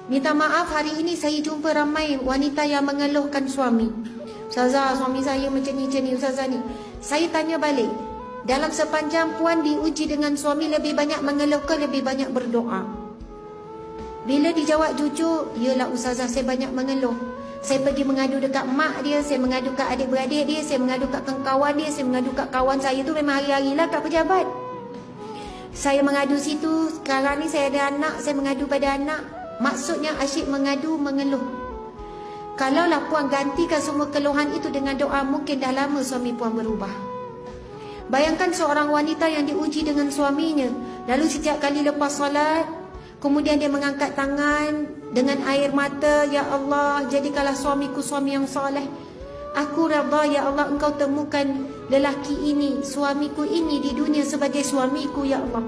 Minta maaf, hari ini saya jumpa ramai wanita yang mengeluhkan suami. Ustazah, suami saya macam ni, Ustazah ni. Saya tanya balik, dalam sepanjang puan diuji dengan suami, lebih banyak mengeluh ke lebih banyak berdoa? Bila dijawab jujur, yalah Ustazah, saya banyak mengeluh. Saya pergi mengadu dekat mak dia, saya mengadu kat adik-beradik dia, saya mengadu kat kawan dia, saya mengadu kat kawan saya tu memang hari-hari lah kat pejabat. Saya mengadu situ, sekarang ni saya ada anak, saya mengadu pada anak. Maksudnya asyik mengadu, mengeluh. Kalaulah puan gantikan semua keluhan itu dengan doa, mungkin dah lama suami puan berubah. Bayangkan seorang wanita yang diuji dengan suaminya, lalu setiap kali lepas solat, kemudian dia mengangkat tangan dengan air mata, ya Allah, jadikanlah suamiku suami yang soleh. Aku redha ya Allah, engkau temukan lelaki ini, suamiku ini di dunia sebagai suamiku ya Allah.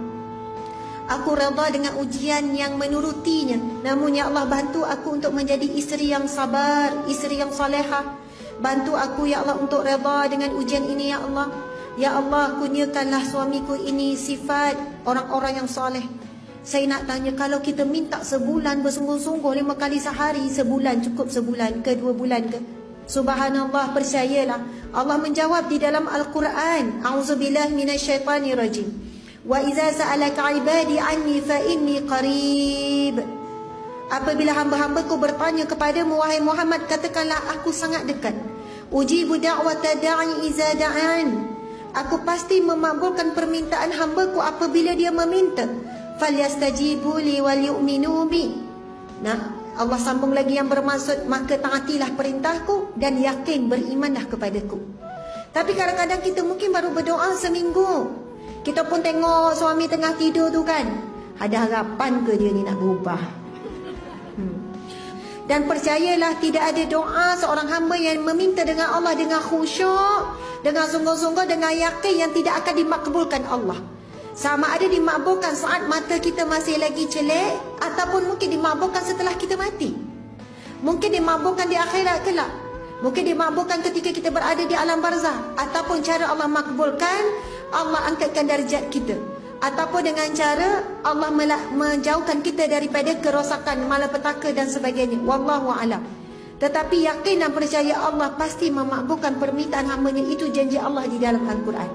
Aku redha dengan ujian yang menurutinya. Namun ya Allah, bantu aku untuk menjadi isteri yang sabar, isteri yang salehah. Bantu aku ya Allah untuk redha dengan ujian ini ya Allah. Ya Allah, kurniakanlah suamiku ini sifat orang-orang yang soleh. Saya nak tanya, kalau kita minta sebulan bersungguh-sungguh 5 kali sehari, sebulan cukup sebulan ke 2 bulan ke? Subhanallah, percayalah Allah menjawab di dalam Al-Quran. A'udzubillahi minasyaitanirrajim. Wa iza sa'alaka ibadi anni fa inni qarib. Apabila hamba-hambaku bertanya kepadamu wahai Muhammad, katakanlah aku sangat dekat. Ujibu da'wata da'i iza da'an. Aku pasti memakbulkan permintaan hambaku apabila dia meminta. Falyastajibu li wal yu'minu bi. Nah, Allah sambung lagi yang bermaksud, maka taatilah perintahku dan yakin berimanlah kepadaku. Tapi kadang-kadang kita mungkin baru berdoa seminggu, kita pun tengok suami tengah tidur tu kan, ada harapan ke dia ni nak berubah? Dan percayalah, tidak ada doa seorang hamba yang meminta dengan Allah dengan khusyuk, dengan sungguh-sungguh, dengan yakin yang tidak akan dimakbulkan Allah. Sama ada dimakbulkan saat mata kita masih lagi celik, ataupun mungkin dimakbulkan setelah kita mati. Mungkin dimakbulkan di akhirat kelak. Mungkin dimakbulkan ketika kita berada di alam barzah. Ataupun cara Allah makbulkan, Allah angkatkan darjat kita. Ataupun dengan cara Allah menjauhkan kita daripada kerosakan, malapetaka dan sebagainya. Wallahu a'lam. Tetapi yakin dan percaya Allah pasti memakbulkan permintaan hambanya, itu janji Allah di dalam Al-Quran.